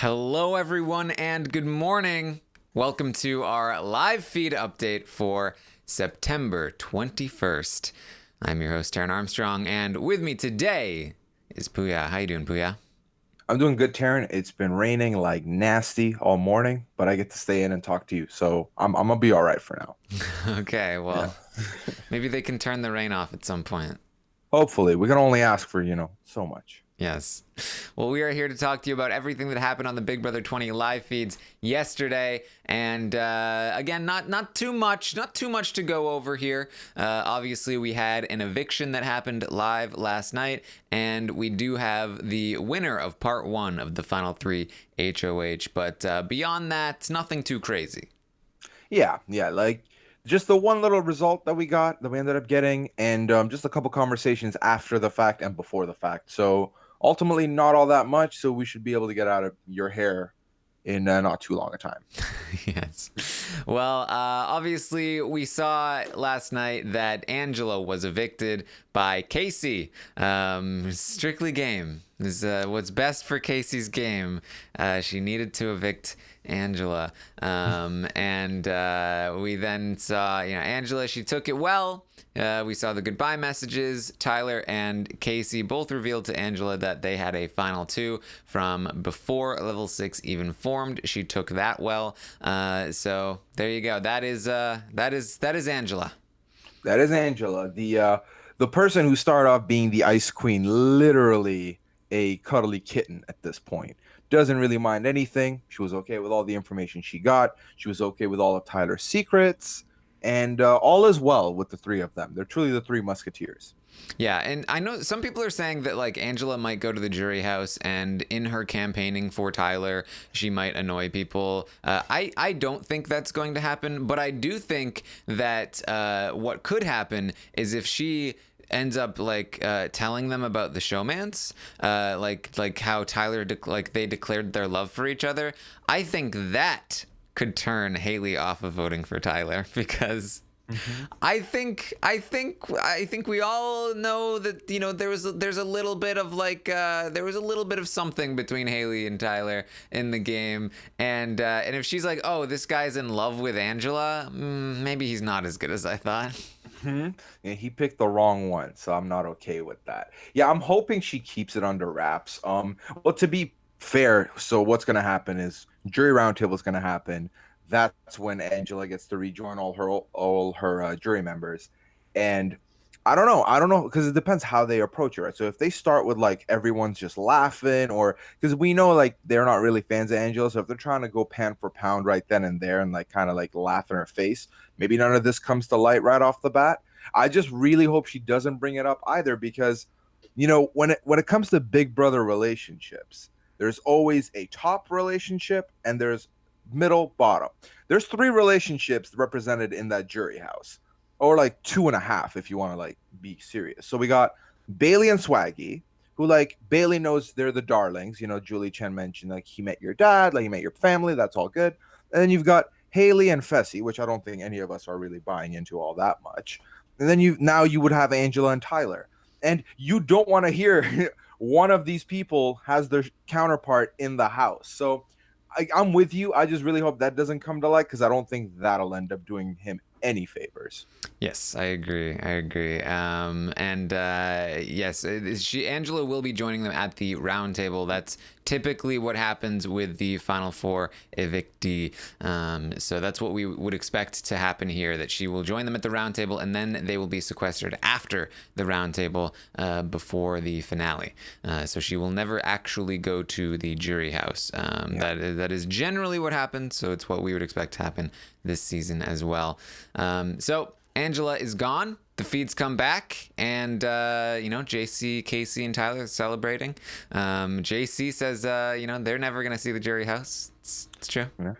Hello, everyone, and good morning. Welcome to our live feed update for September 21st. I'm your host, Taran Armstrong, and with me today is Puya. How you doing, Puya? I'm doing good, Taryn. It's been raining like nasty all morning, but I get to stay in and talk to you, so I'm gonna be all right for now. Okay, Yeah. well, maybe they can turn the rain off at some point. Hopefully, we can only ask for, so much. Yes. Well, we are here to talk to you about everything that happened on the Big Brother 20 live feeds yesterday, and again, not too much to go over here. Obviously, we had an eviction that happened live last night, and we do have the winner of part one of the final three HOH. But beyond that, nothing too crazy. Yeah, like just the one little result that we ended up getting, and just a couple conversations after the fact and before the fact. So ultimately, not all that much. So we should be able to get out of your hair in not too long a time. Yes. Well, obviously, we saw last night that Angela was evicted by Kaycee. Strictly game is what's best for Kaycee's game. She needed to evict Angela. And we then saw, Angela, she took it well. We saw the goodbye messages. Tyler and Kaycee both revealed to Angela that they had a final two from before level 6 even formed. She took that well. So there you go. That is Angela. That is Angela, the person who started off being the Ice Queen, literally a cuddly kitten at this point. Doesn't really mind anything. She was okay with all the information she got. She was okay with all of Tyler's secrets, and all is well with the three of them. They're truly the three musketeers. Yeah, and I know some people are saying that like Angela might go to the jury house, and in her campaigning for Tyler, she might annoy people. I don't think that's going to happen, but I do think that what could happen is if she ends up like telling them about the showmance, like how Tyler they declared their love for each other. I think that could turn Haleigh off of voting for Tyler because Mm-hmm. I think we all know that there's a little bit of there was a little bit of something between Haleigh and Tyler in the game, and if she's like, oh, this guy's in love with Angela, maybe he's not as good as I thought. Hmm. Yeah, he picked the wrong one, so I'm not okay with that. Yeah, I'm hoping she keeps it under wraps. Well, to be fair, so what's gonna happen is jury roundtable is gonna happen. That's when Angela gets to rejoin all her jury members, and I don't know because it depends how they approach it, right? So if they start with like everyone's just laughing, or because we know like they're not really fans of Angela, so if they're trying to go pound for pound right then and there and like kind of like laugh in her face, maybe none of this comes to light right off the bat. I just really hope she doesn't bring it up either because when it comes to big brother relationships, there's always a top relationship and there's middle bottom. There's three relationships represented in that jury house, or like two and a half if you want to like be serious. So we got Bayleigh and Swaggy, who like Bayleigh knows they're the darlings. Julie Chen mentioned like he met your dad, like he met your family. That's all good. And then you've got Haleigh and Fessy, which I don't think any of us are really buying into all that much. And then you would have Angela and Tyler. And you don't want to hear one of these people has their counterpart in the house. So I'm with you. I just really hope that doesn't come to light because I don't think that'll end up doing him any favors. Yes, I agree. And yes, Angela will be joining them at the round table. That's typically what happens with the final four evictee. So that's what we would expect to happen here. That she will join them at the round table, and then they will be sequestered after the round table before the finale. So she will never actually go to the jury house. Yeah. That is generally what happens. So it's what we would expect to happen this season as well. So Angela is gone. The feeds come back, and JC, Kaycee, and Tyler are celebrating. JC says, they're never gonna see the jury house. It's true. Yeah.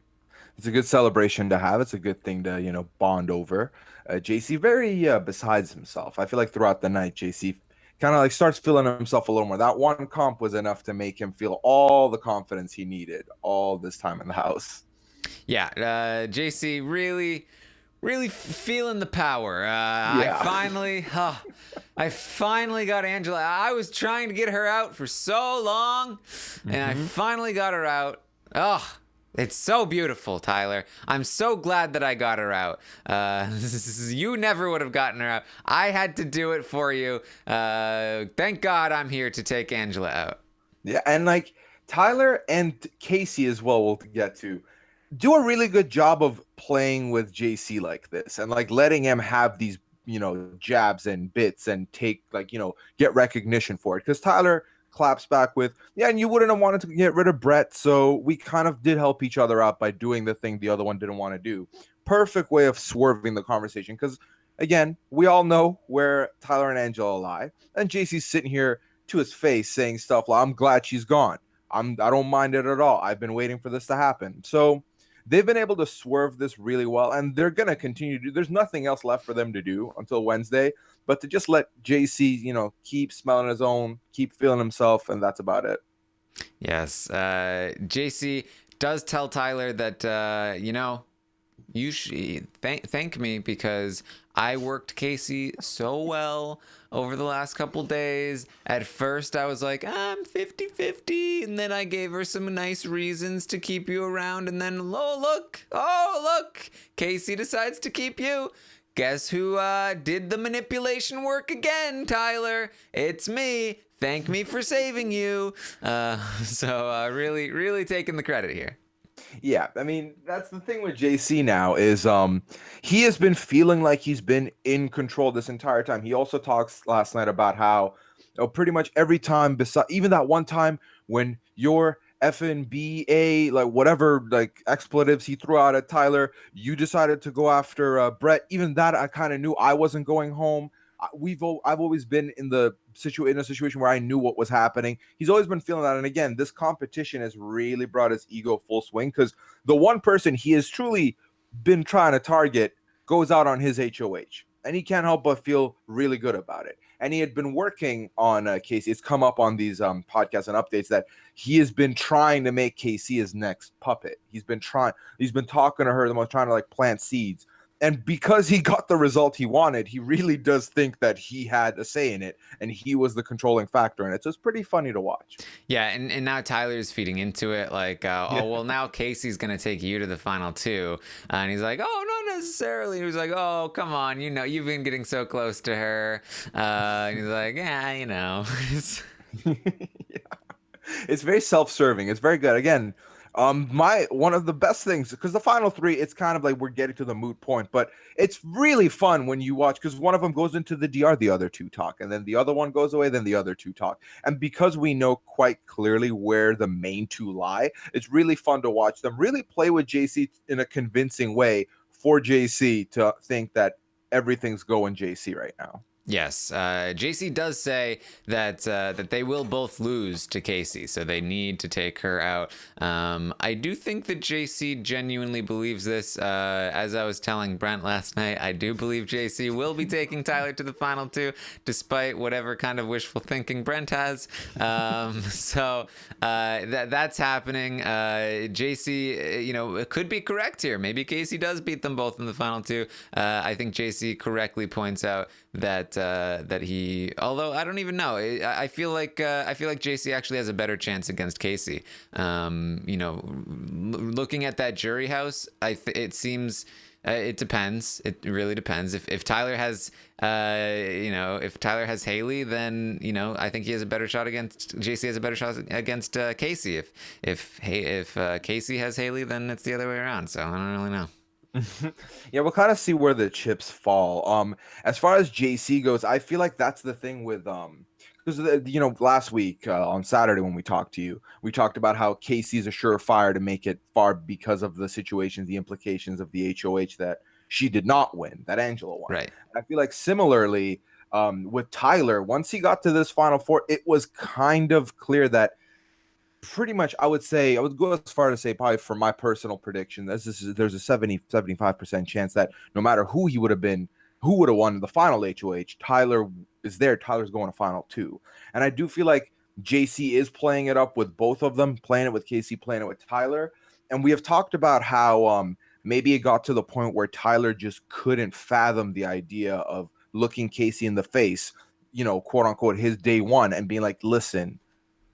It's a good celebration to have. It's a good thing to, bond over. JC very besides himself. I feel like throughout the night, JC kind of like starts feeling himself a little more. That one comp was enough to make him feel all the confidence he needed all this time in the house. Yeah, JC really feeling the power. Yeah. I finally got Angela. I was trying to get her out for so long, and I Hmm. finally got her out. Oh, it's so beautiful, Tyler. I'm so glad that I got her out. You never would have gotten her out. I had to do it for you. Thank God I'm here to take Angela out. Yeah, and like Tyler and Kaycee as well, we'll get to do a really good job of playing with JC like this and like letting him have these, jabs and bits and take like, get recognition for it. Because Tyler claps back with, yeah, and you wouldn't have wanted to get rid of Brett. So we kind of did help each other out by doing the thing the other one didn't want to do. Perfect way of swerving the conversation. Because again, we all know where Tyler and Angela lie. And JC's sitting here to his face saying stuff like, I'm glad she's gone. I don't mind it at all. I've been waiting for this to happen. So they've been able to swerve this really well, and they're going to continue to do. There's nothing else left for them to do until Wednesday, but to just let JC, keep smelling his own, keep feeling himself, and that's about it. Yes. JC does tell Tyler that, you should thank me because I worked Kaycee so well over the last couple days. At first, I was like, I'm 50-50. And then I gave her some nice reasons to keep you around. And then, oh, look, Kaycee decides to keep you. Guess who did the manipulation work again, Tyler? It's me. Thank me for saving you. So really, really taking the credit here. Yeah, I mean, that's the thing with JC now is he has been feeling like he's been in control this entire time. He also talks last night about how pretty much every time, even that one time when your FNBA, like whatever, like expletives he threw out at Tyler, you decided to go after Brett. Even that, I kind of knew I wasn't going home. I've always been in a situation where I knew what was happening. He's always been feeling that, and again, this competition has really brought his ego full swing because the one person he has truly been trying to target goes out on his HOH, and he can't help but feel really good about it. And he had been working on Kaycee. It's come up on these podcasts and updates that he has been trying to make Kaycee his next puppet. He's been talking to her, trying to like plant seeds. And because he got the result he wanted, he really does think that he had a say in it and he was the controlling factor in it. So it's pretty funny to watch. Yeah, and now Tyler's feeding into it like, oh, well, now Kaycee's going to take you to the final two. And he's like, oh, not necessarily. He was like, oh, come on. You've been getting so close to her. And he's like, yeah, Yeah. It's very self-serving. It's very good. Again, one of the best things, because the final three, it's kind of like we're getting to the moot point, but it's really fun when you watch because one of them goes into the DR, the other two talk, and then the other one goes away, then the other two talk. And because we know quite clearly where the main two lie, it's really fun to watch them really play with JC in a convincing way for JC to think that everything's going JC right now. Yes, JC does say that they will both lose to Kaycee, so they need to take her out. I do think that JC genuinely believes this. As I was telling Brent last night, I do believe JC will be taking Tyler to the final two, despite whatever kind of wishful thinking Brent has. So that's happening. JC, it could be correct here. Maybe Kaycee does beat them both in the final two. I think JC correctly points out that he, although I don't even know, I feel like JC actually has a better chance against Kaycee. Looking at that jury house, it seems it depends. It really depends. If Tyler has Haleigh, then I think he has a better shot against JC has a better shot against Kaycee. If Kaycee has Haleigh, then it's the other way around. So I don't really know. Yeah, we'll kind of see where the chips fall. As far as JC goes, I feel like that's the thing with because last week on Saturday when we talked to you, we talked about how Kaycee's a surefire to make it far because of the situations, the implications of the HOH that she did not win, that Angela won. Right. I feel like similarly with Tyler, once he got to this final four, it was kind of clear that pretty much I would go as far to say probably for my personal prediction, there's a 75% chance that no matter who he would have been, who would have won the final HOH, Tyler is there. Tyler's going to final two. And I do feel like JC is playing it up with both of them, playing it with Kaycee, playing it with Tyler. And we have talked about how maybe it got to the point where Tyler just couldn't fathom the idea of looking Kaycee in the face, quote unquote, his day one and being like, listen,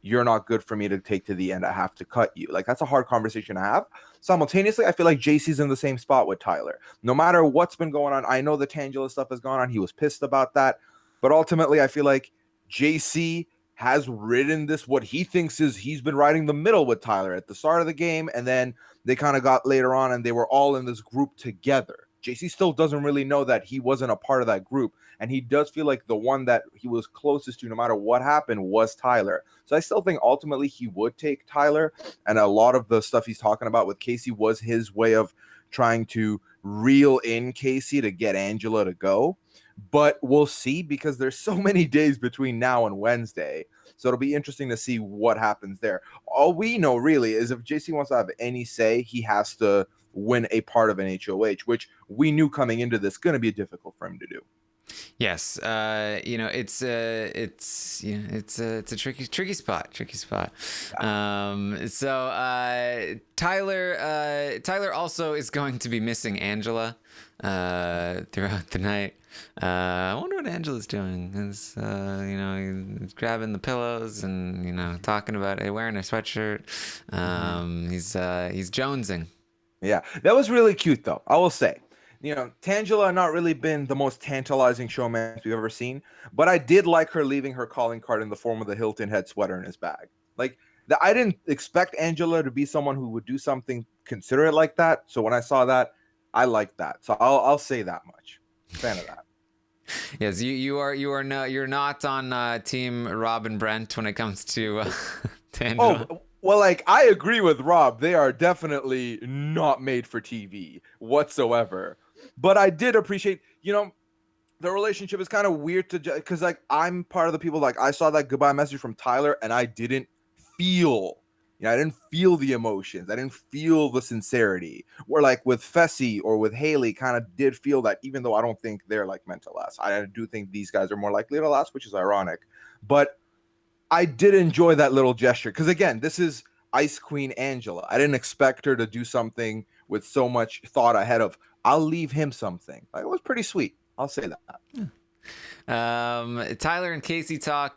you're not good for me to take to the end. I have to cut you. Like, that's a hard conversation to have. Simultaneously, I feel like JC's in the same spot with Tyler. No matter what's been going on, I know the Tangela stuff has gone on. He was pissed about that. But ultimately, I feel like JC has ridden this, what he thinks is he's been riding the middle with Tyler at the start of the game. And then they kind of got later on and they were all in this group together. JC still doesn't really know that he wasn't a part of that group. And he does feel like the one that he was closest to, no matter what happened, was Tyler. So I still think ultimately he would take Tyler. And a lot of the stuff he's talking about with Kaycee was his way of trying to reel in Kaycee to get Angela to go. But we'll see, because there's so many days between now and Wednesday. So it'll be interesting to see what happens there. All we know really is if JC wants to have any say, he has to win a part of an HOH, which we knew coming into this going to be difficult for him to do. Yes, it's a tricky spot. Tyler also is going to be missing Angela throughout the night. I wonder what Angela's doing. Is he's grabbing the pillows and talking about it, wearing a sweatshirt. He's jonesing. Yeah, that was really cute though, I will say. Tangela not really been the most tantalizing showman we've ever seen, but I did like her leaving her calling card in the form of the Hilton head sweater in his bag. Like, I didn't expect Angela to be someone who would do something considerate like that. So when I saw that, I liked that. So I'll say that much. Fan of that. Yes, you're not on team Rob and Brent when it comes to Angela. Oh, well, like, I agree with Rob. They are definitely not made for TV whatsoever. But I did appreciate, the relationship is kind of weird because, like, I'm part of the people, like, I saw that goodbye message from Tyler and I didn't feel, I didn't feel the emotions. I didn't feel the sincerity. Where, like, with Fessy or with Haleigh, kind of did feel that, even though I don't think they're, like, meant to last. I do think these guys are more likely to last, which is ironic. But I did enjoy that little gesture because, again, this is Ice Queen Angela. I didn't expect her to do something with so much thought ahead of, I'll leave him something. Like, it was pretty sweet. I'll say that. Tyler and Kaycee talk.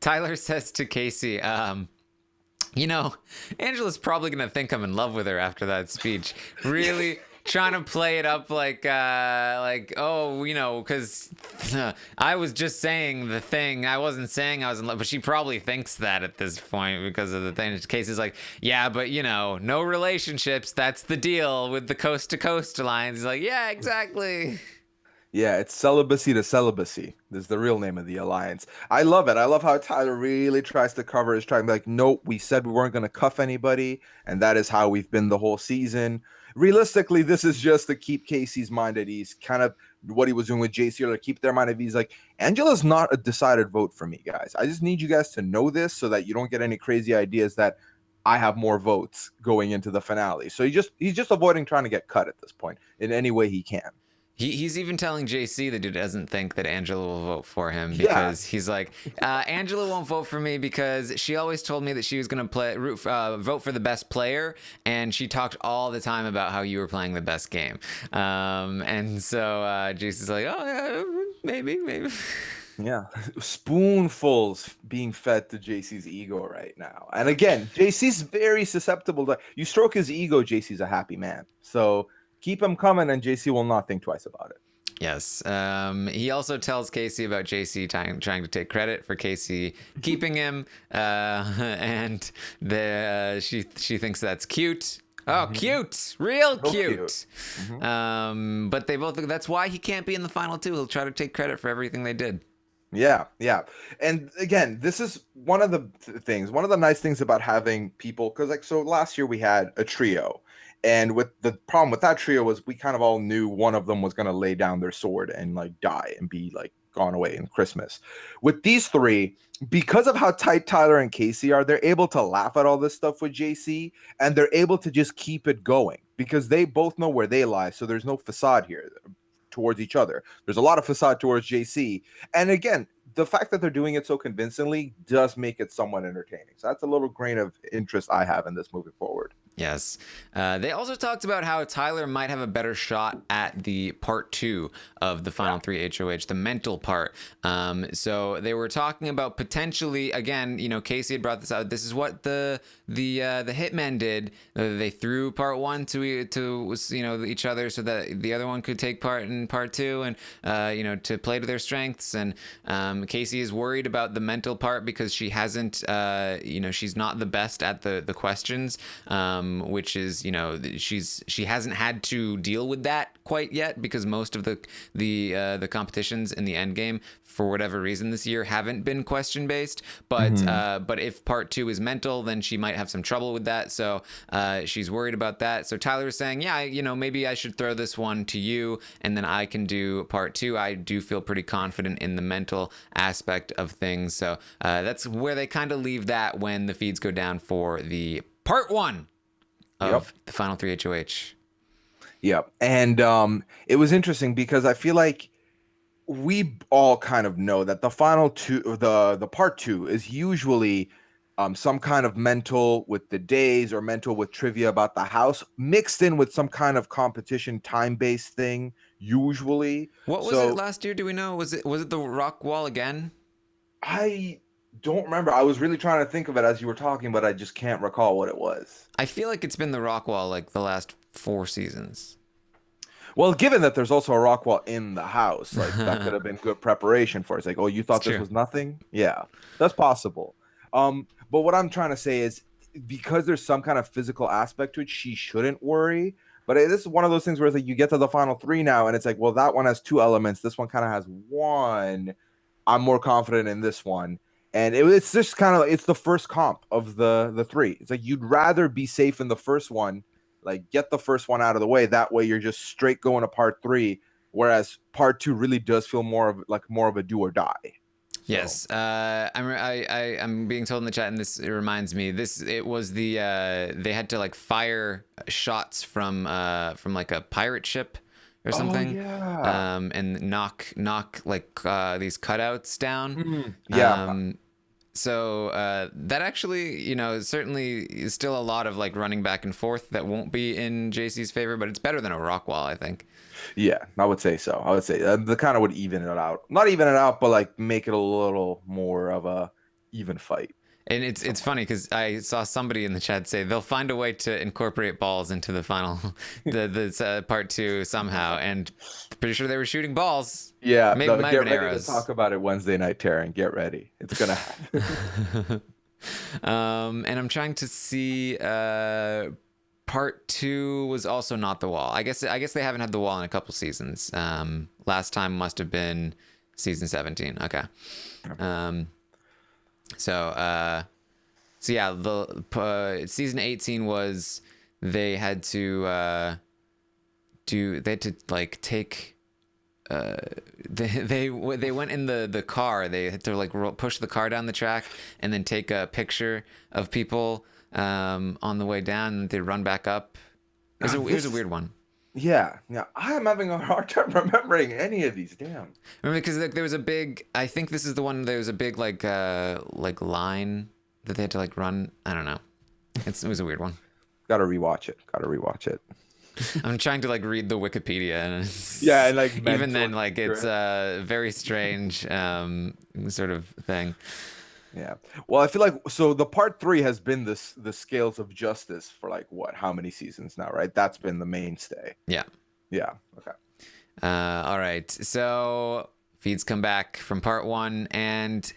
Tyler says to Kaycee, Angela's probably going to think I'm in love with her after that speech. Really trying to play it up like, because I was just saying the thing. I wasn't saying I was in love, but she probably thinks that at this point because of the thing. Kaycee's like, yeah, but no relationships. That's the deal with the coast to coast alliance. He's like, yeah, exactly. Yeah, it's celibacy to celibacy. This is the real name of the alliance. I love it. I love how Tyler really tries to cover his trying to be like, nope, we said we weren't going to cuff anybody, and that is how we've been the whole season. Realistically, this is just to keep Kaycee's mind at ease, kind of what he was doing with JC, or to keep their mind at ease. Like, Angela's not a decided vote for me, guys. I just need you guys to know this so that you don't get any crazy ideas that I have more votes going into the finale. So he's just avoiding trying to get cut at this point in any way he can. He's even telling JC that he doesn't think that Angela will vote for him because he's like, Angela won't vote for me because she always told me that she was going to vote for the best player, and she talked all the time about how you were playing the best game. And so JC's like, oh, yeah, maybe. Yeah, spoonfuls being fed to JC's ego right now. And again, JC's very susceptible to, you stroke his ego, JC's a happy man. So keep him coming, and JC will not think twice about it. Yes. He also tells Kaycee about JC trying to take credit for Kaycee keeping him, and she thinks that's cute. Oh, cute, real cute. But they both. That's why he can't be in the final two. He'll try to take credit for everything they did. Yeah. And again, this is one of the things, one of the nice things about having people, because, like, so last year we had a trio. And with the problem with that trio was we kind of all knew one of them was going to lay down their sword and, like, die and be, like, gone away in Christmas. With these three, because of how tight Tyler and Kaycee are, they're able to laugh at all this stuff with JC, and they're able to just keep it going because they both know where they lie. So there's no facade here towards each other. There's a lot of facade towards JC. And again, the fact that they're doing it so convincingly does make it somewhat entertaining. So that's a little grain of interest I have in this moving forward. Yes. They also talked about how Tyler might have a better shot at the part 2 of the final 3 HOH, the mental part. So they were talking about potentially, again, Kaycee had brought this out. This is what the hitmen did. They threw part 1 to each other so that the other one could take part in part 2 and to play to their strengths. And Kaycee is worried about the mental part because she hasn't she's not the best at the questions. Which is, she hasn't had to deal with that quite yet because most of the competitions in the end game, for whatever reason this year, haven't been question based. But if part 2 is mental, then she might have some trouble with that. So she's worried about that. So Tyler was saying, maybe I should throw this one to you, and then I can do part 2. I do feel pretty confident in the mental aspect of things. So that's where they kind of leave that when the feeds go down for the part 1 of the final 3 HOH. Yep. And it was interesting because I feel like we all kind of know that the final 2, the part 2 is usually some kind of mental with the days or mental with trivia about the house mixed in with some kind of competition time-based thing usually. What was it last year? Do we know? Was it the rock wall again? I don't remember. I was really trying to think of it as you were talking, but I just can't recall what it was. I feel like it's been the rock wall like the last 4 seasons. Well, given that there's also a rock wall in the house, like that could have been good preparation for it. It's like, oh, you thought this was nothing? Yeah, that's possible. But what I'm trying to say is because there's some kind of physical aspect to it, she shouldn't worry. But this is one of those things where it's like you get to the final 3 now, and it's like, well, that one has 2 elements. This one kind of has 1. I'm more confident in this one. And it's just kind of, it's the first comp of the 3. It's like you'd rather be safe in the first one, like get the first one out of the way. That way you're just straight going to part 3, whereas part 2 really does feel more of a do or die. So. Yes, I'm being told in the chat, and it reminds me. It was they had to like fire shots from like a pirate ship or something. Oh, yeah. And knock like these cutouts down. Yeah. So that actually, certainly is still a lot of like running back and forth that won't be in JC's favor, but it's better than a rock wall, I think. Yeah, I would say so. I would say the kind of would even it out. Not even it out, but like make it a little more of a even fight. And it's funny because I saw somebody in the chat say they'll find a way to incorporate balls into the final, the part 2 somehow, and pretty sure they were shooting balls. Yeah, maybe might have been get ready arrows. to talk about it Wednesday night, Taran. Get ready, it's gonna happen. And I'm trying to see. Part 2 was also not the wall. I guess they haven't had the wall in a couple seasons. Last time must have been season 17. Okay. So yeah, the season 18 was they had to like take they went in the car. They had to like push the car down the track and then take a picture of people on the way down, and they run back up. It was a weird one. Yeah, I am having a hard time remembering any of these. Damn. Remember, because there was a big. I think this is the one. There was a big like line that they had to like run. I don't know. It was a weird one. Gotta rewatch it. I'm trying to like read the Wikipedia, and yeah, and like even then, like it's a very strange sort of thing. Yeah. Well, I feel like so the part 3 has been the scales of justice for like how many seasons now, right? That's been the mainstay. Yeah. Yeah. Okay. All right. So feeds come back from part 1, and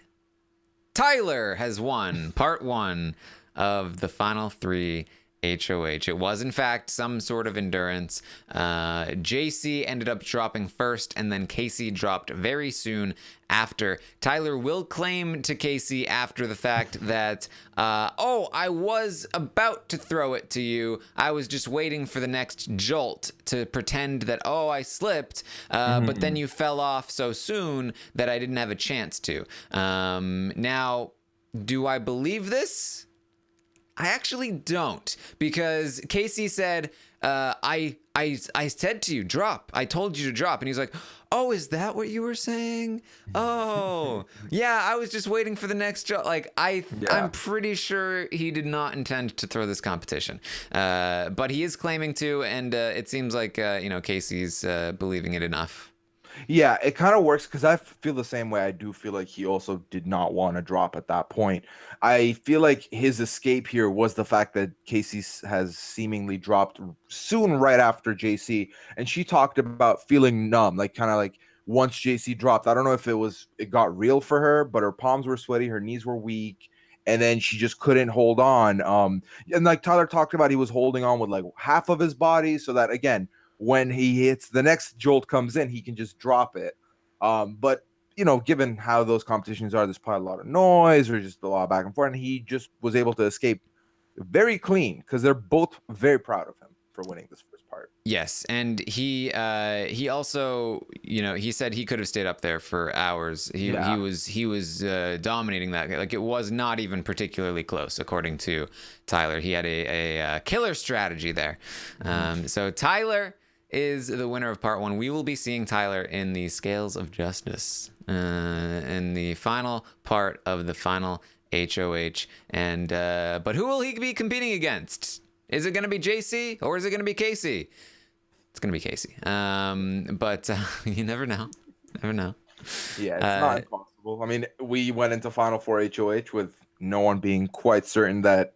Tyler has won part 1 of the final 3 HOH. It was in fact some sort of endurance. JC ended up dropping first, and then Kaycee dropped very soon after. Tyler will claim to Kaycee after the fact that I was about to throw it to you. I was just waiting for the next jolt to pretend that I slipped, but then you fell off so soon that I didn't have a chance to. Now, do I believe this? I actually don't, because Kaycee said, I said to you, drop. I told you to drop. And he's like, oh, is that what you were saying? Oh, yeah, I was just waiting for the next job. Like, I'm pretty sure he did not intend to throw this competition. But he is claiming to, and it seems like, Kaycee's believing it enough. Yeah, it kind of works because I feel the same way. I do feel like he also did not want to drop at that point. I feel like his escape here was the fact that Kaycee has seemingly dropped soon right after JC, and she talked about feeling numb, like kind of like once JC dropped. I don't know if it got real for her, but her palms were sweaty, her knees were weak, and then she just couldn't hold on. And like Tyler talked about, he was holding on with like half of his body, so that again, when he hits the next jolt comes in, he can just drop it. But given how those competitions are, there's probably a lot of noise or just a lot of back and forth, and he just was able to escape very clean because they're both very proud of him for winning this first part. Yes, and he also, he said he could have stayed up there for hours. He was dominating that. Like, it was not even particularly close, according to Tyler. He had a killer strategy there. So Tyler is the winner of part 1. We will be seeing Tyler in the Scales of Justice in the final part of the final HOH. And but who will he be competing against? Is it going to be JC or is it going to be Kaycee? It's going to be Kaycee. But you never know. Never know. Yeah, it's not impossible. I mean, we went into Final Four HOH with no one being quite certain that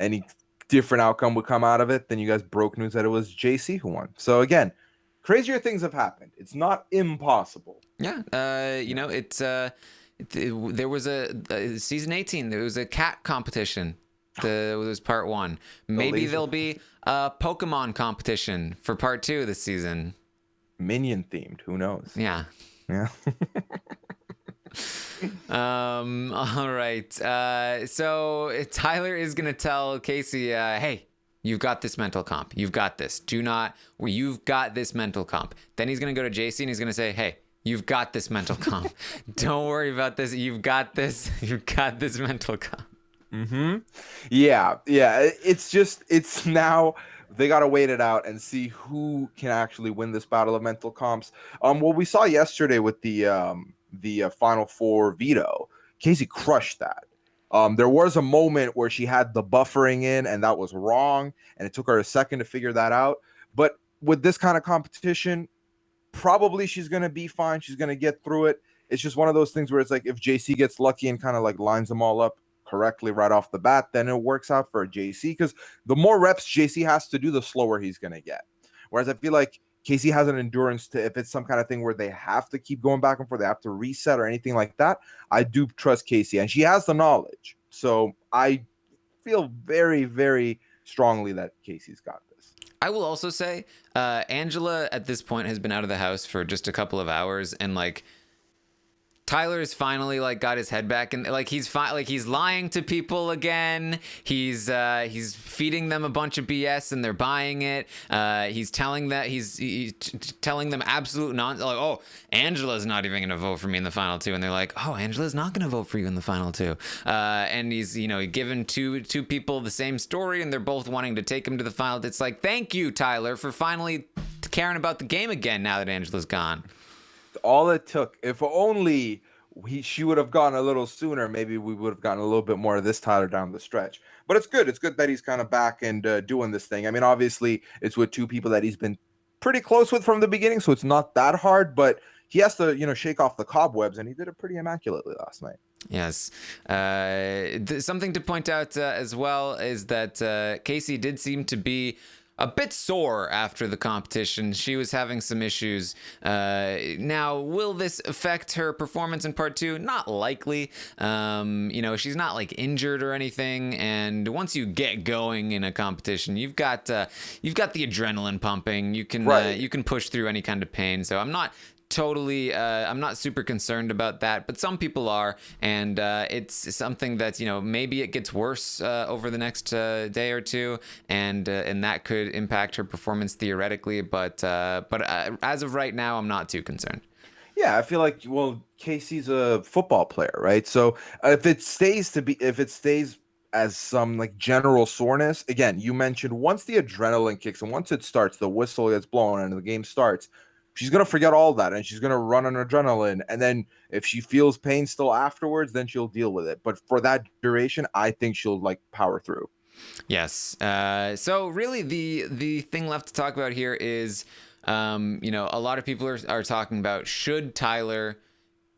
any different outcome would come out of it. Then you guys broke news that it was JC who won. So again, crazier things have happened. It's not impossible. Yeah. It's there was a season 18. There was a cat competition. It was part 1. Maybe there'll be a Pokemon competition for part 2 this season. Minion themed. Who knows? Yeah. Yeah. All right. So Tyler is gonna tell Kaycee, hey, you've got this mental comp. You've got this. You've got this mental comp. Then he's gonna go to JC and he's gonna say, hey, you've got this mental comp. Don't worry about this. You've got this. You've got this mental comp. Yeah. It's now they got to wait it out and see who can actually win this battle of mental comps. What we saw yesterday with the Final Four veto, Kaycee crushed that. There was a moment where she had the buffering in, and that was wrong, and it took her a second to figure that out. But with this kind of competition, probably she's going to be fine. She's going to get through it. It's just one of those things where it's like if JC gets lucky and kind of like lines them all up correctly right off the bat, then it works out for JC, because the more reps JC has to do, the slower he's going to get. Whereas I feel like Kaycee has an endurance to, if it's some kind of thing where they have to keep going back and forth, they have to reset or anything like that, I do trust Kaycee, and she has the knowledge. So I feel very, very strongly that Kaycee's got this. I will also say Angela at this point has been out of the house for just a couple of hours, and like Tyler's finally like got his head back, and like he's he's lying to people again. He's feeding them a bunch of BS and they're buying it. He's telling telling them absolute nonsense. Like, oh, Angela's not even gonna vote for me in the final 2, and they're like, oh, Angela's not gonna vote for you in the final 2. And he's given two people the same story, and they're both wanting to take him to the final. It's like, thank you, Tyler, for finally caring about the game again now that Angela's gone. All it took, if only she would have gone a little sooner, maybe we would have gotten a little bit more of this Tyler down the stretch. But it's good. It's good that he's kind of back and doing this thing. I mean, obviously, it's with two people that he's been pretty close with from the beginning, so it's not that hard. But he has to, shake off the cobwebs, and he did it pretty immaculately last night. Yes. Something to point out as well is that Kaycee did seem to be a bit sore after the competition. She was having some issues. Now, will this affect her performance in part 2? Not likely. She's not like injured or anything. And once you get going in a competition, you've got the adrenaline pumping. You can push through any kind of pain. So I'm not super concerned about that, but some people are, and it's something that maybe it gets worse over the next day or two, and that could impact her performance theoretically, but as of right now, I'm not too concerned. Yeah, I feel like, well, Kaycee's a football player, right? So if it stays as some like general soreness. Again, you mentioned once the adrenaline kicks and once it starts, the whistle gets blown and the game starts, she's going to forget all that and she's going to run on adrenaline. And then if she feels pain still afterwards, then she'll deal with it. But for that duration, I think she'll like power through. Yes. So really the thing left to talk about here is, a lot of people are talking about, should Tyler,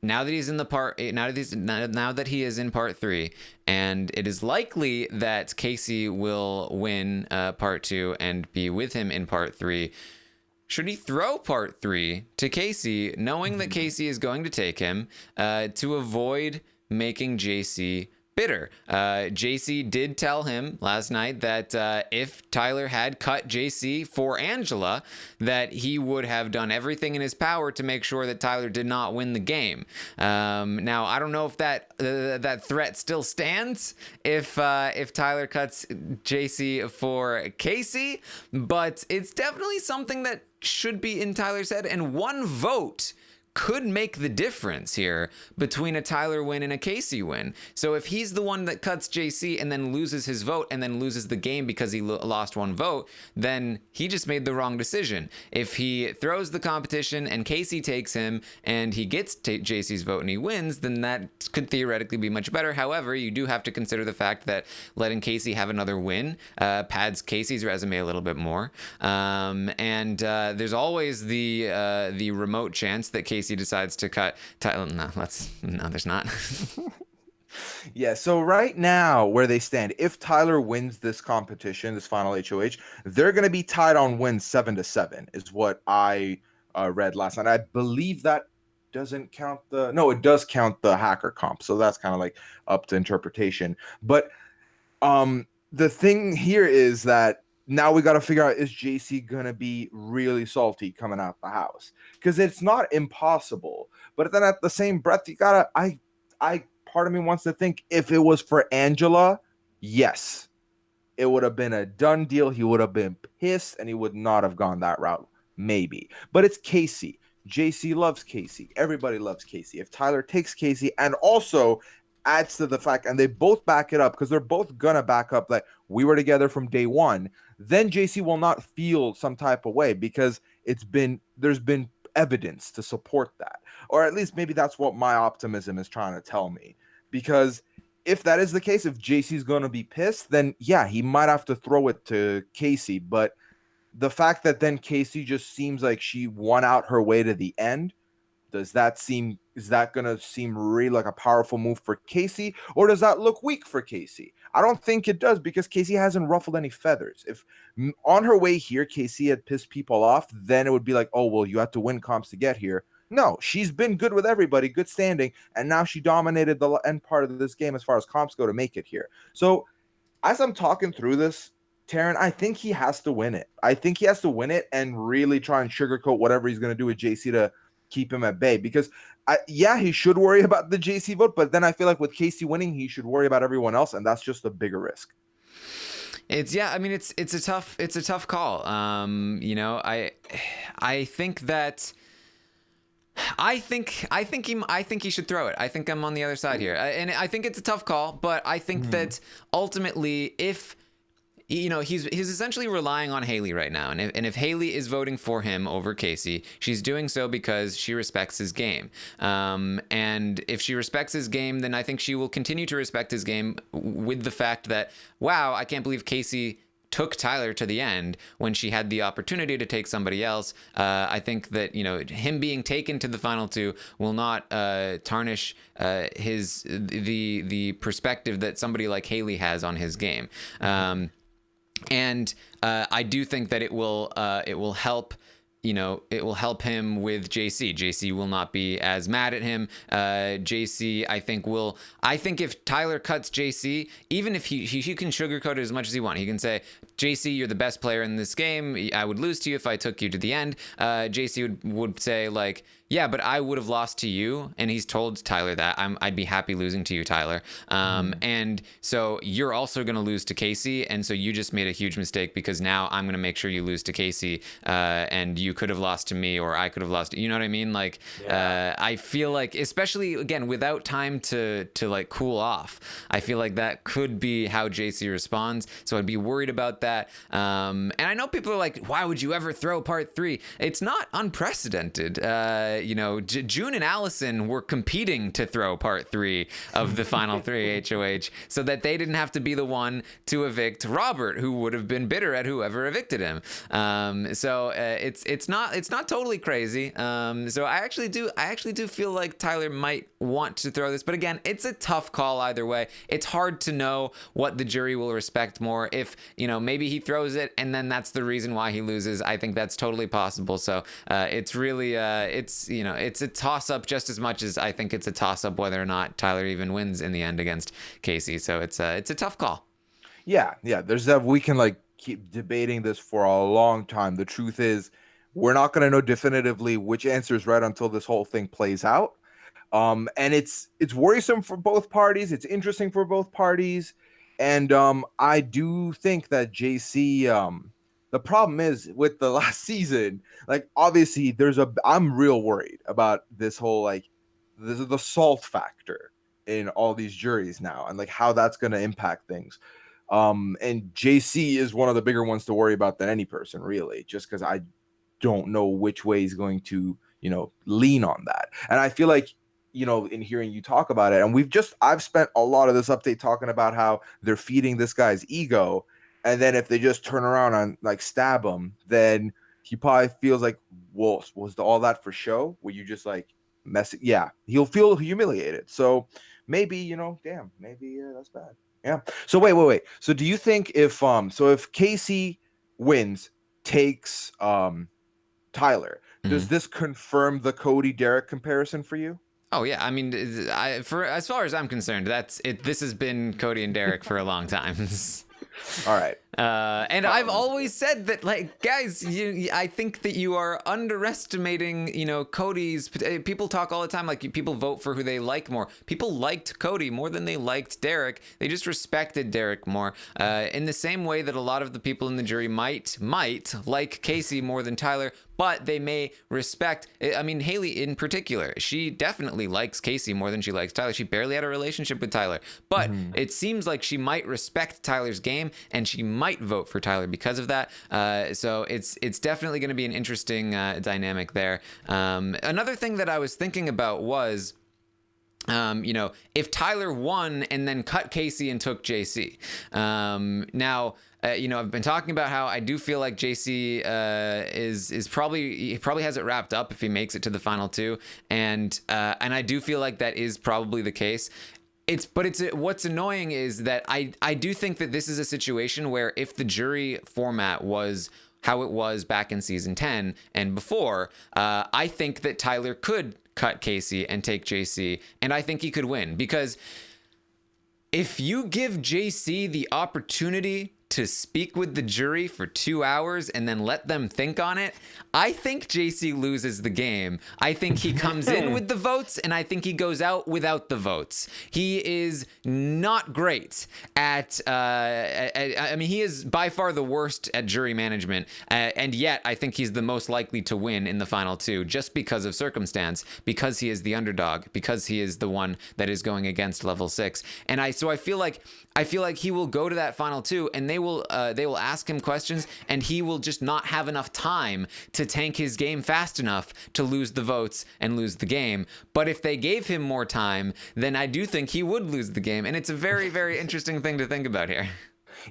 now that he's in the part, now that he is in part 3, and it is likely that Kaycee will win part 2 and be with him in part 3, should he throw part 3 to Kaycee, knowing that Kaycee is going to take him, to avoid making JC bitter? JC did tell him last night that if Tyler had cut JC for Angela, that he would have done everything in his power to make sure that Tyler did not win the game. Now, I don't know if that threat still stands if Tyler cuts JC for Kaycee, but it's definitely something that should be in Tyler's head, and one vote could make the difference here between a Tyler win and a Kaycee win. So if he's the one that cuts JC and then loses his vote and then loses the game because he lost one vote, then he just made the wrong decision. If he throws the competition and Kaycee takes him and he gets JC's vote and he wins, then that could theoretically be much better. However, you do have to consider the fact that letting Kaycee have another win pads Kaycee's resume a little bit more. And there's always the remote chance that Kaycee decides to cut Tyler. No, there's not. Yeah, so right now where they stand, if Tyler wins this competition, this final HOH, they're going to be tied on wins 7-7 is what I read last night. I believe that doesn't count it does count the hacker comp. So that's kind of like up to interpretation. But the thing here is that now we got to figure out, is JC going to be really salty coming out the house? Because it's not impossible. But then at the same breath, you got to, part of me wants to think if it was for Angela, yes, it would have been a done deal. He would have been pissed and he would not have gone that route. Maybe. But it's Kaycee. JC loves Kaycee. Everybody loves Kaycee. If Tyler takes Kaycee and also adds to the fact, and they both back it up because they're both gonna back up that we were together from day one, then JC will not feel some type of way because there's been evidence to support that. Or at least maybe that's what my optimism is trying to tell me. Because if that is the case, if JC's gonna be pissed, then yeah, he might have to throw it to Kaycee. But the fact that then Kaycee just seems like she won out her way to the end, is that going to seem really like a powerful move for Kaycee, or does that look weak for Kaycee? I don't think it does, because Kaycee hasn't ruffled any feathers. If on her way here, Kaycee had pissed people off, then it would be like, oh, well, you had to win comps to get here. No, she's been good with everybody, good standing, and now she dominated the end part of this game as far as comps go to make it here. So as I'm talking through this, Taran, I think he has to win it. I think he has to win it and really try and sugarcoat whatever he's going to do with JC to keep him at bay, because he should worry about the JC vote, but then I feel like with Kaycee winning, he should worry about everyone else, and that's just a bigger risk. It's a tough call. I think that I think he should throw it. I think I'm on the other side here, and I think it's a tough call, but I think that ultimately, if he's essentially relying on Haleigh right now. And if Haleigh is voting for him over Kaycee, she's doing so because she respects his game. And if she respects his game, then I think she will continue to respect his game with the fact that, wow, I can't believe Kaycee took Tyler to the end when she had the opportunity to take somebody else. I think that, him being taken to the final two will not tarnish the perspective that somebody like Haleigh has on his game. And I do think that it will help. It will help him with JC. JC will not be as mad at him. JC, I think if Tyler cuts JC, even if he can sugarcoat it as much as he wants, he can say, JC, you're the best player in this game. I would lose to you if I took you to the end. JC would say like, yeah, but I would have lost to you. And he's told Tyler that I'd be happy losing to you, Tyler. And so you're also going to lose to Kaycee. And so you just made a huge mistake because now I'm going to make sure you lose to Kaycee. And you could have lost to me, or I could have lost. You know what I mean? Like, I feel like, especially again, without time to like cool off, I feel like that could be how JC responds. So I'd be worried about that. And I know people are like, why would you ever throw part 3? It's not unprecedented. June and Allison were competing to throw part 3 of the final 3 HOH so that they didn't have to be the one to evict Robert, who would have been bitter at whoever evicted him. So it's not totally crazy. So I actually do feel like Tyler might want to throw this, but again, it's a tough call either way. It's hard to know what the jury will respect more. If maybe he throws it and then that's the reason why he loses. I think that's totally possible. So it's really it's a toss-up just as much as I think it's a toss-up whether or not Tyler even wins in the end against Kaycee. So it's a tough call. Yeah. There's that. We can like keep debating this for a long time. The truth is, we're not going to know definitively which answer is right until this whole thing plays out. And it's worrisome for both parties. It's interesting for both parties. And I do think that JC, the problem is with the last season, like obviously I'm real worried about this whole like the salt factor in all these juries now and like how that's going to impact things. And JC is one of the bigger ones to worry about than any person really, just because I don't know which way he's going to, lean on that. And I feel like, in hearing you talk about it, and I've spent a lot of this update talking about how they're feeding this guy's ego. And then if they just turn around and like stab him, then he probably feels like, well, was all that for show? Were you just like messing? Yeah, he'll feel humiliated. So maybe, maybe that's bad. Yeah. So wait. So do you think if Kaycee wins, takes Tyler, does this confirm the Cody Derek comparison for you? Oh yeah, I mean, for as far as I'm concerned, that's it. This has been Cody and Derek for a long time. All right. And I've always said that, like, guys, I think that you are underestimating, Cody's. People talk all the time, like, people vote for who they like more. People liked Cody more than they liked Derek. They just respected Derek more. In the same way that a lot of the people in the jury might like Kaycee more than Tyler, but they may respect. I mean, Haleigh in particular, she definitely likes Kaycee more than she likes Tyler. She barely had a relationship with Tyler, but it seems like she might respect Tyler's game, and she might vote for Tyler because of that. So it's definitely going to be an interesting dynamic there. Another thing that I was thinking about was, if Tyler won and then cut Kaycee and took JC. Now, I've been talking about how I do feel like JC is probably has it wrapped up if he makes it to the final 2, and I do feel like that is probably the case. What's annoying is that I do think that this is a situation where if the jury format was how it was back in season 10 and before, I think that Tyler could cut Kaycee and take JC, and I think he could win, because if you give JC the opportunity to speak with the jury for 2 hours and then let them think on it, I think JC loses the game. I think he comes in with the votes, and I think he goes out without the votes. He is not great at I mean, he is by far the worst at jury management, and yet I think he's the most likely to win in the final 2 just because of circumstance, because he is the underdog, because he is the one that is going against level 6. And I feel like he will go to that final 2, and they will ask him questions, and he will just not have enough time to tank his game fast enough to lose the votes and lose the game. But if they gave him more time, then I do think he would lose the game, and it's a very, very interesting thing to think about here.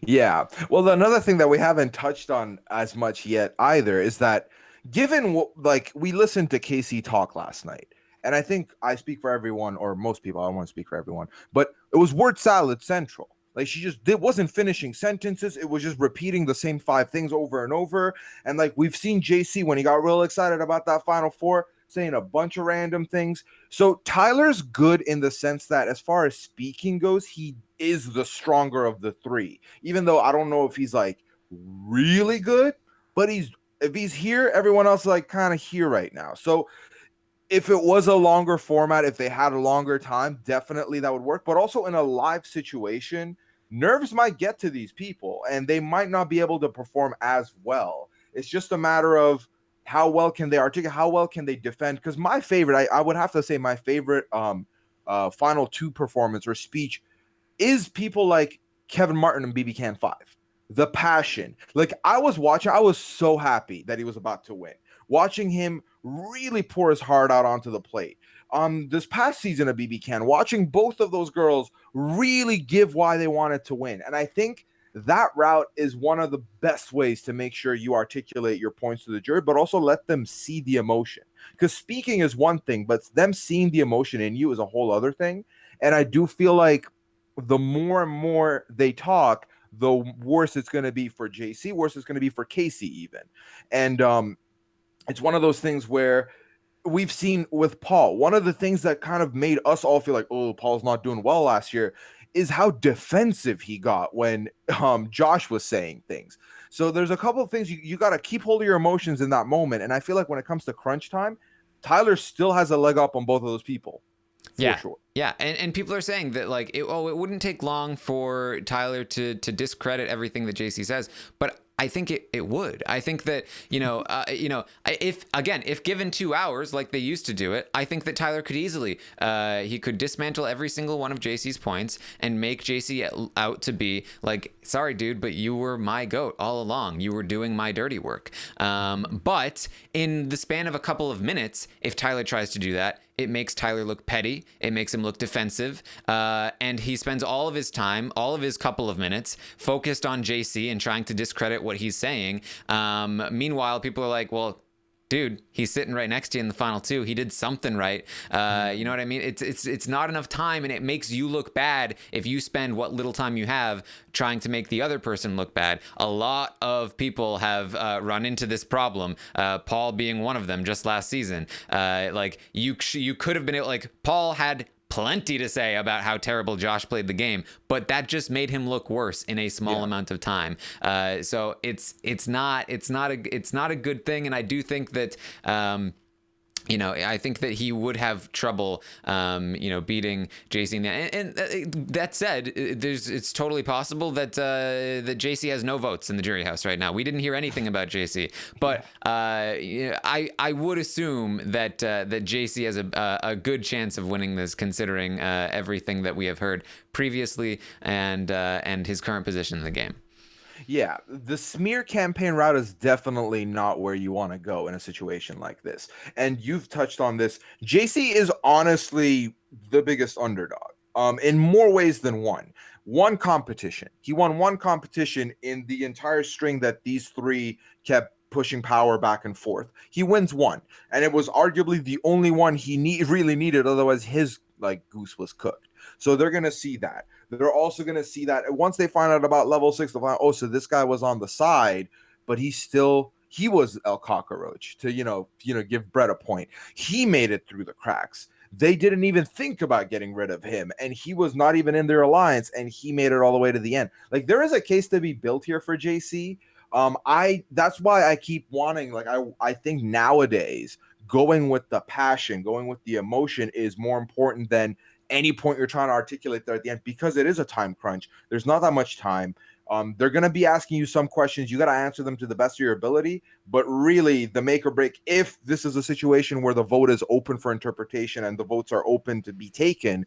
Yeah. Well, another thing that we haven't touched on as much yet either is that given what, like, we listened to Kaycee talk last night, and I think I speak for everyone, or most people, I don't want to speak for everyone, but it was word salad central. Like, she wasn't finishing sentences. It was just repeating the same 5 things over and over. And like, we've seen JC when he got real excited about that final 4, saying a bunch of random things. So Tyler's good in the sense that as far as speaking goes, he is the stronger of the 3, even though I don't know if he's like really good, but if he's here, everyone else is like kind of here right now. So if it was a longer format, if they had a longer time, definitely that would work. But also in a live situation, nerves might get to these people and they might not be able to perform as well. It's just a matter of how well can they articulate, how well can they defend. Because my favorite, I would have to say my favorite final two performance or speech is people like Kevin Martin and BB Can 5. The passion. Like I was watching, I was so happy that he was about to win. Watching him really pour his heart out onto the plate. This past season of BB Can, watching both of those girls really give why they wanted to win. And I think that route is one of the best ways to make sure you articulate your points to the jury, but also let them see the emotion. Because speaking is one thing, but them seeing the emotion in you is a whole other thing. And I do feel like the more and more they talk, the worse it's going to be for JC, worse it's going to be for Kaycee even. And it's one of those things where we've seen with Paul, one of the things that kind of made us all feel like, oh, Paul's not doing well last year, is how defensive he got when Josh was saying things. So there's a couple of things you got to keep hold of your emotions in that moment. And I feel like when it comes to crunch time, Tyler still has a leg up on both of those people. Yeah. Sure. Yeah. And people are saying that like, it wouldn't take long for Tyler to discredit everything that JC says, but I think it would. I think that, if given 2 hours like they used to do it, I think that Tyler could easily, he could dismantle every single one of JC's points and make JC out to be like, sorry, dude, but you were my goat all along. You were doing my dirty work. But in the span of a couple of minutes, if Tyler tries to do that, it makes Tyler look petty. It makes him look defensive. And he spends all of his time, all of his couple of minutes, focused on JC and trying to discredit what he's saying. Meanwhile, people are like, well, dude, he's sitting right next to you in the final two. He did something right. You know what I mean? It's not enough time, and it makes you look bad if you spend what little time you have trying to make the other person look bad. A lot of people have run into this problem. Paul being one of them just last season. Like you could have been able, like Paul had plenty to say about how terrible Josh played the game, but that just made him look worse in a small amount of time. So it's not a good thing, and I do think that I think that he would have trouble, beating JC. And that said, it's totally possible that that JC has no votes in the jury house right now. We didn't hear anything about JC, but I would assume that that JC has a good chance of winning this, considering everything that we have heard previously and his current position in the game. Yeah, the smear campaign route is definitely not where you want to go in a situation like this. And you've touched on this. JC is honestly the biggest underdog. In more ways than one. One competition. He won one competition in the entire string that these three kept pushing power back and forth. He wins one, and it was arguably the only one he really needed. Otherwise, his goose was cooked. So they're gonna see that. They're also going to see that once they find out about level 6, they'll find out, oh, so this guy was on the side, but he was El Cockroach to, give Brett a point. He made it through the cracks. They didn't even think about getting rid of him, and he was not even in their alliance, and he made it all the way to the end. Like, there is a case to be built here for JC. That's why I keep wanting, I think nowadays going with the passion, going with the emotion is more important than any point you're trying to articulate there at the end, because it is a time crunch. There's not that much time. They're going to be asking you some questions. You got to answer them to the best of your ability. But really, the make or break, if this is a situation where the vote is open for interpretation and the votes are open to be taken,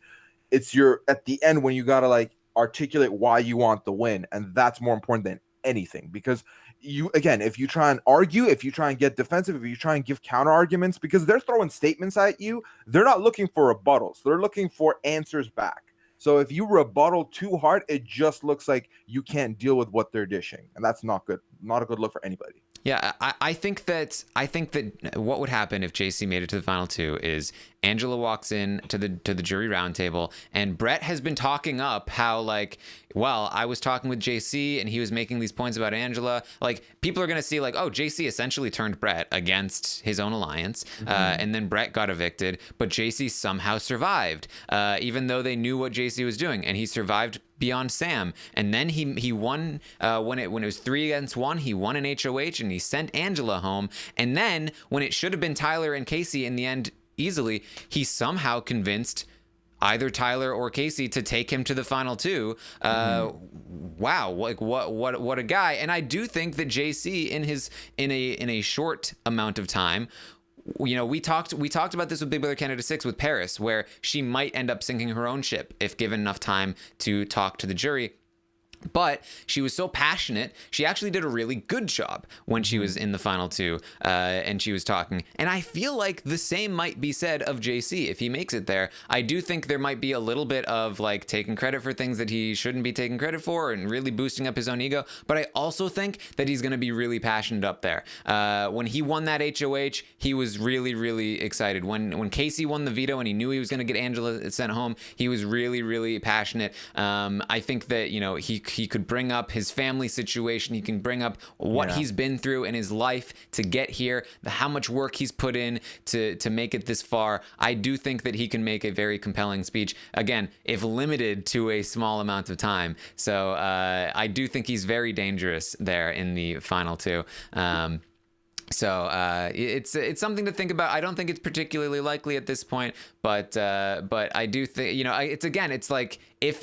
it's at the end when you got to articulate why you want the win. And that's more important than anything, because if you try and argue, if you try and get defensive, if you try and give counter arguments, because they're throwing statements at you, they're not looking for rebuttals. They're looking for answers back. So if you rebuttal too hard, it just looks like you can't deal with what they're dishing. And that's not good. Not a good look for anybody. Yeah, I think that what would happen if JC made it to the final two is Angela walks in to the jury roundtable, and Brett has been talking up how, like, well, I was talking with JC and he was making these points about Angela. Like, people are going to see, like, oh, JC essentially turned Brett against his own alliance. And then Brett got evicted, but JC somehow survived, even though they knew what JC was doing, and he survived beyond Sam. And then he won when it was 3 against 1. He won an HOH and he sent Angela home. And then when it should have been Tyler and Kaycee in the end easily, he somehow convinced either Tyler or Kaycee to take him to the final 2. Wow, like what a guy. And I do think that JC in a short amount of time, you know, we talked about this with Big Brother Canada 6 with Paris, where she might end up sinking her own ship if given enough time to talk to the jury. But she was so passionate, she actually did a really good job when she was in the final 2, and she was talking. And I feel like the same might be said of JC if he makes it there. I do think there might be a little bit of, like, taking credit for things that he shouldn't be taking credit for and really boosting up his own ego. But I also think that he's going to be really passionate up there. When he won that HOH, he was really, really excited. When Kaycee won the veto and he knew he was going to get Angela sent home, he was really, really passionate. I think that, you know, he could bring up his family situation. He can bring up what he's been through in his life to get here, how much work he's put in to make it this far. I do think that he can make a very compelling speech, again, if limited to a small amount of time. So I do think he's very dangerous there in the final 2. So it's something to think about. I don't think it's particularly likely at this point, but I do think, you know, it's like, if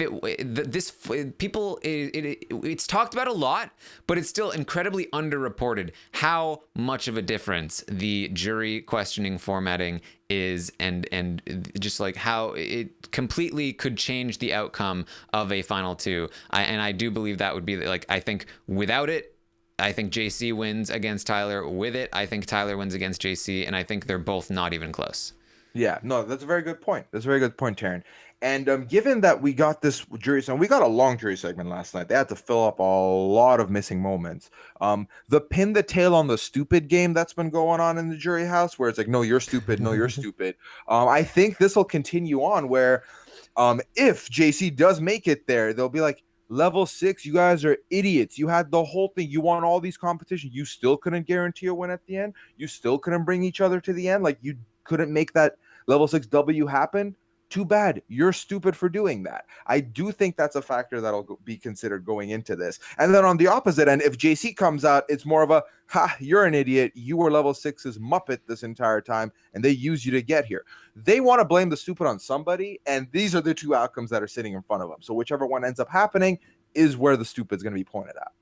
it's talked about a lot, but it's still incredibly underreported how much of a difference the jury questioning formatting is, and just like how it completely could change the outcome of a final 2. And I do believe that would be, like, I think without it, I think JC wins against Tyler. With it, I think Tyler wins against JC, and I think they're both not even close. Yeah, no, that's a very good point. That's a very good point, Taran. And given that we got this jury segment, we got a long jury segment last night. They had to fill up a lot of missing moments. The pin the tail on the stupid game that's been going on in the jury house, where it's like, no, you're stupid, no, you're stupid. I think this will continue on where if JC does make it there, they'll be like, level 6, you guys are idiots. You had the whole thing. You won all these competitions. You still couldn't guarantee a win at the end. You still couldn't bring each other to the end. Like, you couldn't make that level 6 W happen. Too bad. You're stupid for doing that. I do think that's a factor that'll be considered going into this. And then on the opposite end, if JC comes out, it's more of a, you're an idiot. You were level 6's Muppet this entire time, and they used you to get here. They want to blame the stupid on somebody, and these are the 2 outcomes that are sitting in front of them. So whichever one ends up happening is where the stupid's going to be pointed at.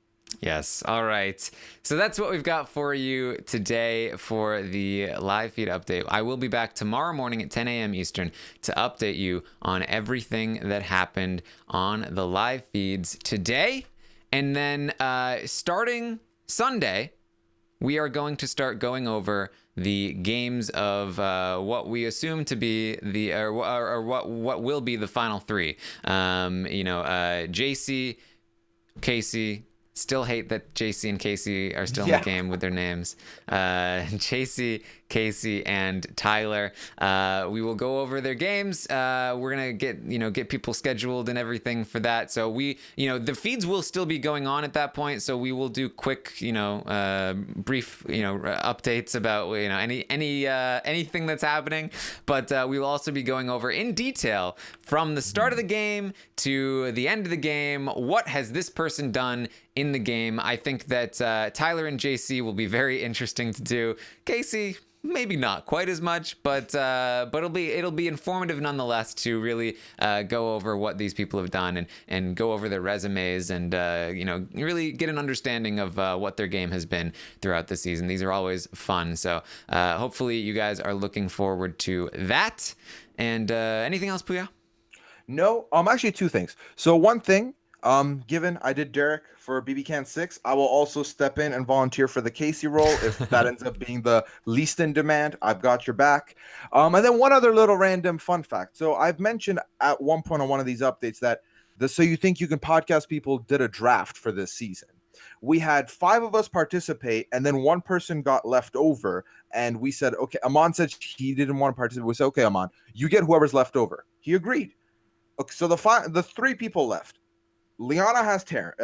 Yes. All right. So that's what we've got for you today for the live feed update. I will be back tomorrow morning at 10 a.m. Eastern to update you on everything that happened on the live feeds today. And then starting Sunday, we are going to start going over the games of what we assume to be what will be the final 3. JC, Kaycee. Still hate that JC and Kaycee are still in the game with their names. JC, Kaycee, and Tyler. We will go over their games. We're gonna get people scheduled and everything for that. So the feeds will still be going on at that point. So we will do quick, brief, updates about anything that's happening. But we will also be going over in detail from the start of the game to the end of the game. What has this person done in the game? I think that Tyler and JC will be very interesting to do. Kaycee, maybe not quite as much, but it'll be informative nonetheless to really go over what these people have done and go over their resumes and really get an understanding of what their game has been throughout the season. These are always fun, so hopefully you guys are looking forward to that. And anything else, Puya? No, actually 2 things. So one thing, given I did Derek for BB Can 6, I will also step in and volunteer for the Kaycee role. If that ends up being the least in demand, I've got your back. And then one other little random fun fact. So I've mentioned at one point on one of these updates that the So You Think You Can podcast people did a draft for this season. We had 5 of us participate, and then 1 person got left over, and we said, okay, Amon said he didn't want to participate. We said, okay, Amon, you get whoever's left over. He agreed. Okay, so the 3 people left. Liana has Tyler.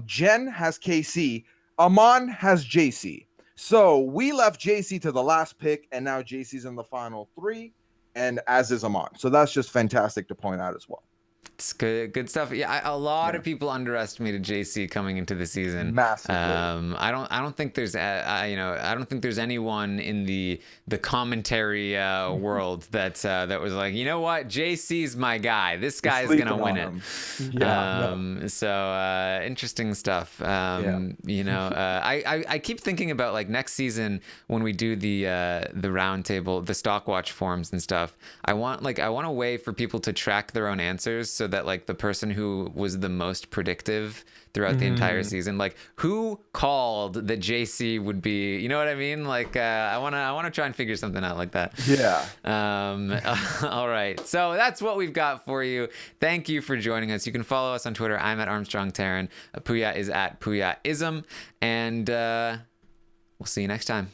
Jen has Kaycee. Amon has JC. So we left JC to the last pick, and now JC's in the final 3, and as is Amon. So that's just fantastic to point out as well. It's good stuff. Yeah, a lot of people underestimated JC coming into the season. Massively. I don't think there's I don't think there's anyone in the commentary world that was like, you know what, JC's my guy. This guy's gonna win it. So interesting stuff. I keep thinking about like next season when we do the round table, the stock watch forums and stuff. I want a way for people to track their own answers, so that like the person who was the most predictive throughout the entire season, like who called that JC would be, you know what I mean? Like I want to try and figure something out like that. Yeah. All right. So that's what we've got for you. Thank you for joining us. You can follow us on Twitter. I'm at Armstrong Taran. Puya is at Puyaism, and we'll see you next time.